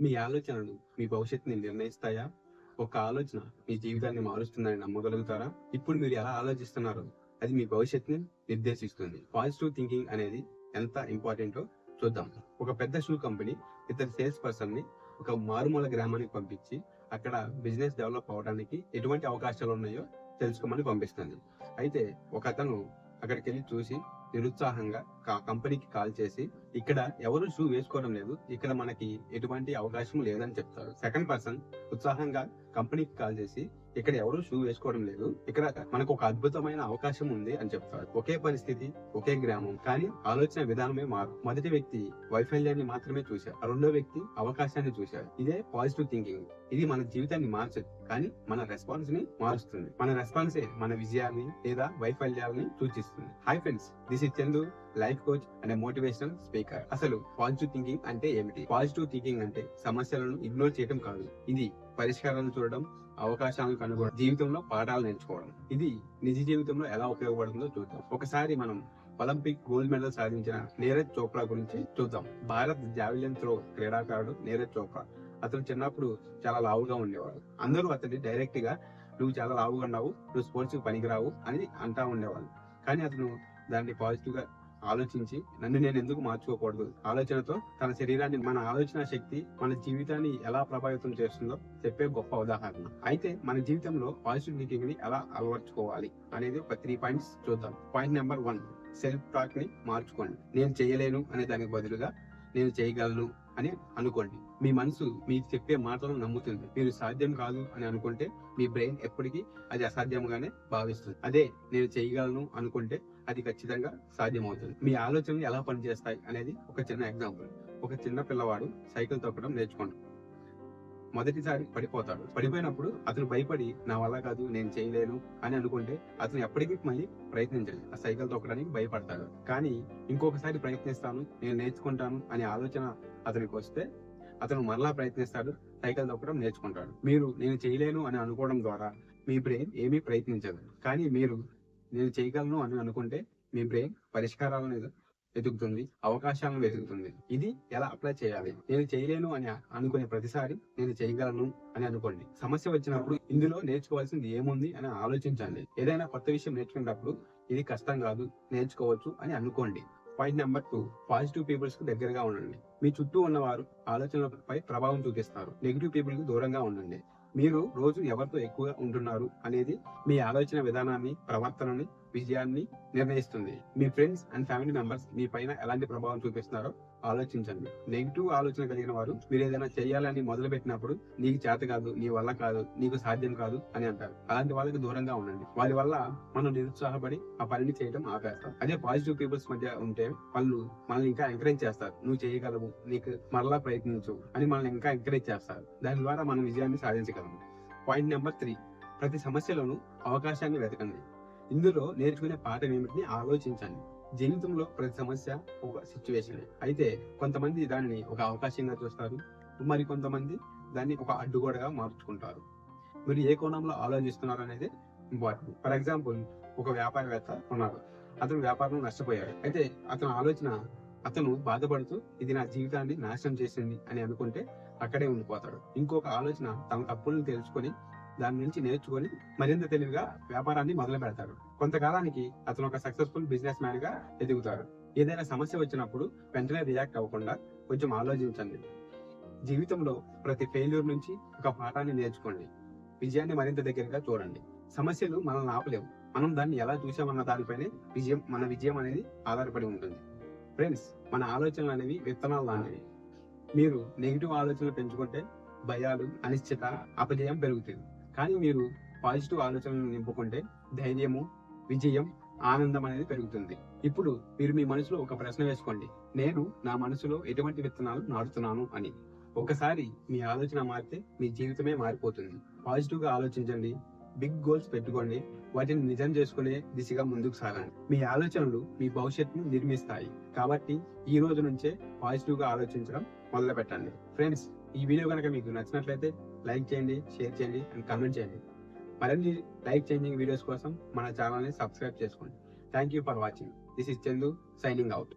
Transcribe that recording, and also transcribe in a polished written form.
మీ ఆలోచనలు మీ భవిష్యత్తుని నిర్ణయిస్తాయా? ఒక ఆలోచన మీ జీవితాన్ని మారుస్తుందని నమ్మగలుగుతారా? ఇప్పుడు మీరు ఎలా ఆలోచిస్తున్నారో అది మీ భవిష్యత్తుని నిర్దేశిస్తుంది. పాజిటివ్ థింకింగ్ అనేది ఎంత ఇంపార్టెంటో చూద్దాం. ఒక పెద్ద షూ కంపెనీ ఇద్దరు సేల్స్ పర్సన్ ని ఒక మారుమూల గ్రామానికి పంపించి అక్కడ బిజినెస్ డెవలప్ అవడానికి ఎటువంటి అవకాశాలు ఉన్నాయో తెలుసుకోమని పంపిస్తుంది. అయితే ఒక అతను అక్కడికి వెళ్ళి చూసి నిరుత్సాహంగా కంపెనీకి కాల్ చేసి, ఇక్కడ ఎవరు షూ వేసుకోవడం లేదు, ఇక్కడ మనకి ఎటువంటి అవకాశం లేదని చెప్తారు. సెకండ్ పర్సన్ ఉత్సాహంగా కంపెనీకి కాల్ చేసి, ఇక్కడ ఎవరు షూ వేసుకోవడం లేదు, ఇక్కడ మనకు ఒక అద్భుతమైన అవకాశం ఉంది అని చెప్తారు. ఒకే పరిస్థితి, ఒకే గ్రామం, కానీ ఆలోచన విధానమే మారు. మొదటి వ్యక్తి వైఫల్యాన్ని మాత్రమే చూశారు, రెండో వ్యక్తి అవకాశాన్ని చూశారు. ఇదే పాజిటివ్ థింకింగ్. ఇది మన జీవితాన్ని మార్చదు, కానీ మన రెస్పాన్స్ ని మారుస్తుంది. మన రెస్పాన్సే మన విజయాన్ని లేదా వైఫల్యాలని సూచిస్తుంది. Hi friends, this is Chandu, life coach and motivational speaker. అసలు పాజిటివ్ థింకింగ్ అంటే ఏమిటి? పాజిటివ్ థింకింగ్ అంటే సమస్యలను ఇగ్నోర్ చేయడం కాదు, ఇది పరిష్కారాలను చూడడం, అవకాశాలను కనుగొనడం, జీవితంలో పాఠాలు నేర్చుకోవడం. ఇది నిజ జీవితంలో ఎలా ఉపయోగపడుతుందో చూద్దాం. ఒకసారి మనం ఒలింపిక్ గోల్డ్ మెడల్ సాధించిన నీరజ్ చోప్రా గురించి చూద్దాం. భారత్ జావెలిన్ త్రో క్రీడాకారుడు నీరజ్ చోప్రా. అతను చిన్నప్పుడు చాలా లావుగా ఉండేవాడు. అందరూ అతన్ని డైరెక్ట్ గా నువ్వు చాలా లావుగా ఉన్నావు, నువ్వు స్పోర్ట్స్ కి పనికిరావు అని అంటా ఉండేవాళ్ళు. కానీ అతను దాన్ని పాజిటివ్ గా ఆలోచించి, నన్ను నేను ఎందుకు మార్చుకోకూడదు ఆలోచనతో తన శరీరాన్ని, మన ఆలోచన శక్తి మన జీవితాన్ని ఎలా ప్రభావితం చేస్తుందో చెప్పే గొప్ప ఉదాహరణ. అయితే మన జీవితంలో పాజిటివ్ థింకింగ్ ని ఎలా అలవర్చుకోవాలి అనేది ఒక 3 పాయింట్స్ చూద్దాం. పాయింట్ నెంబర్ 1, సెల్ఫ్ టాక్ ని మార్చుకోండి. నేను చేయలేను అనే దానికి బదులుగా నేను చేయగలను అని అనుకోండి. మీ మనసు మీకు చెప్పే మాటలను నమ్ముతుంది. మీరు సాధ్యం కాదు అని అనుకుంటే మీ బ్రెయిన్ ఎప్పటికీ అది అసాధ్యంగానే భావిస్తుంది. అదే నేను చేయగలను అనుకుంటే అది ఖచ్చితంగా సాధ్యమవుతుంది. మీ ఆలోచనలు ఎలా పనిచేస్తాయి అనేది ఒక చిన్న ఎగ్జాంపుల్. ఒక చిన్న పిల్లవాడు సైకిల్ తొక్కడం నేర్చుకోండి. మొదటిసారి పడిపోతాడు. పడిపోయినప్పుడు అతను భయపడి నా వల్ల కాదు, నేను చేయలేను అని అనుకుంటే అతను ఎప్పటికీ మళ్ళీ ప్రయత్నించండి. ఆ సైకిల్ తొక్కడానికి భయపడతాడు. కానీ ఇంకొకసారి ప్రయత్నిస్తాను, నేను నేర్చుకుంటాను అనే ఆలోచన అతనికి వస్తే అతను మరలా ప్రయత్నిస్తాడు, సైకిల్ తొక్కడం నేర్చుకుంటాడు. మీరు నేను చేయలేను అని అనుకోవడం ద్వారా మీ బ్రెయిన్ ఏమీ ప్రయత్నించదు. కానీ మీరు నేను చేయగలను అని అనుకుంటే మీ బ్రెయిన్ పరిష్కారాలను వెతుకుతుంది, అవకాశాలను వెతుకుతుంది. ఇది ఎలా అప్లై చేయాలి? నేను చేయలేను అని అనుకునే ప్రతిసారి నేను చేయగలను అని అనుకోండి. సమస్య వచ్చినప్పుడు ఇందులో నేర్చుకోవాల్సింది ఏముంది అని ఆలోచించండి. ఏదైనా కొత్త విషయం నేర్చుకునేటప్పుడు ఇది కష్టం కాదు, నేర్చుకోవచ్చు అని అనుకోండి. పాయింట్ నెంబర్ 2, పాజిటివ్ పీపుల్స్ కు దగ్గరగా ఉండండి. మీ చుట్టూ ఉన్నవారు ఆలోచనలపై ప్రభావం చూపిస్తారు. నెగిటివ్ పీపుల్ కు దూరంగా ఉండండి. మీరు రోజు ఎవరితో ఎక్కువగా ఉంటున్నారు అనేది మీ ఆలోచన విధానాన్ని, ప్రవర్తనని, విజయాన్ని నిర్ణయిస్తుంది. మీ ఫ్రెండ్స్ అండ్ ఫ్యామిలీ మెంబర్స్ మీ పైన ఎలాంటి ప్రభావం చూపిస్తున్నారో ఆలోచించండి. నెగిటివ్ ఆలోచన కలిగిన వారు మీరు ఏదైనా చేయాలని మొదలు పెట్టినప్పుడు నీకు చేత కాదు, నీ వల్ల కాదు, నీకు సాధ్యం కాదు అని అంటారు. అలాంటి వాళ్ళకి దూరంగా ఉండండి. వారి వల్ల మనం నిరుత్సాహపడి ఆ పనిని చేయడం ఆపేస్తాం. అదే పాజిటివ్ పీపుల్స్ మధ్య ఉంటే వాళ్ళు మనల్ని ఇంకా ఎంకరేజ్ చేస్తారు. నువ్వు చేయగలవు, నీకు మరలా ప్రయత్నించు అని మనల్ని ఇంకా ఎంకరేజ్ చేస్తారు. దాని ద్వారా మనం విజయాన్ని సాధించగలము. పాయింట్ నెంబర్ 3, ప్రతి సమస్యలోనూ అవకాశాన్ని వెతకండి. ఇందులో నేర్చుకునే పాఠం ఏమిటి ఆలోచించండి. జీవితంలో ప్రతి సమస్య ఒక సిచ్యువేషన్. అయితే కొంతమంది దానిని ఒక అవకాశంగా చూస్తారు, మరి కొంతమంది దాన్ని ఒక అడ్డుగోడగా మార్చుకుంటారు. మీరు ఏ కోణంలో ఆలోచిస్తున్నారు అనేది ఇంపార్టెంట్. ఫర్ ఎగ్జాంపుల్, ఒక వ్యాపారవేత్త ఉన్నాడు. అతను వ్యాపారంలో నష్టపోయాడు. అయితే అతను బాధపడుతూ ఇది నా జీవితాన్ని నాశనం చేసింది అని అనుకుంటే అక్కడే ఉండిపోతాడు. ఇంకొక ఆలోచన తన తప్పులను తెలుసుకొని దాని నుంచి నేర్చుకొని మరింత తెలివిగా వ్యాపారాన్ని మొదలు పెడతాడు. కొంతకాలానికి అతను ఒక సక్సెస్ఫుల్ బిజినెస్ మ్యాన్ గా ఎదుగుతాడు. ఏదైనా సమస్య వచ్చినప్పుడు వెంటనే రియాక్ట్ అవ్వకుండా కొంచెం ఆలోచించండి. జీవితంలో ప్రతి ఫెయిల్యూర్ నుంచి ఒక పాఠాన్ని నేర్చుకోండి. విజయాన్ని మరింత దగ్గరగా చూడండి. సమస్యలు మనల్ని ఆపలేవు, మనం దాన్ని ఎలా చూసామన్న దానిపైనే మన విజయం అనేది ఆధారపడి ఉంటుంది. ఫ్రెండ్స్, మన ఆలోచనలు అనేవి విత్తనాలు లాంటివి. మీరు నెగిటివ్ ఆలోచనలు పెంచుకుంటే భయాలు, అనిశ్చిత, అపజయం పెరుగుతుంది. కానీ మీరు పాజిటివ్ ఆలోచనలు నింపుకుంటే ధైర్యము, విజయం, ఆనందం అనేది పెరుగుతుంది. ఇప్పుడు మీరు మీ మనసులో ఒక ప్రశ్న వేసుకోండి, నేను నా మనసులో ఎటువంటి విత్తనాలు నాటుతున్నాను అని. ఒకసారి మీ ఆలోచన మారితే మీ జీవితమే మారిపోతుంది. పాజిటివ్ గా ఆలోచించండి, బిగ్ గోల్స్ పెట్టుకోండి, వాటిని నిజం చేసుకునే దిశగా ముందుకు సాగండి. మీ ఆలోచనలు మీ భవిష్యత్తును నిర్మిస్తాయి. కాబట్టి ఈ రోజు నుంచే పాజిటివ్ గా ఆలోచించడం మొదలు పెట్టండి. ఫ్రెండ్స్, ఈ వీడియో కనుక మీకు నచ్చినట్లయితే లైక్ చేయండి, షేర్ చేయండి అండ్ కామెంట్ చేయండి. మరిన్ని లైఫ్ చేంజింగ్ వీడియోస్ కోసం మన ఛానల్ ని సబ్స్క్రైబ్ చేసుకోండి. Thank you for watching. This is Chandu, signing out.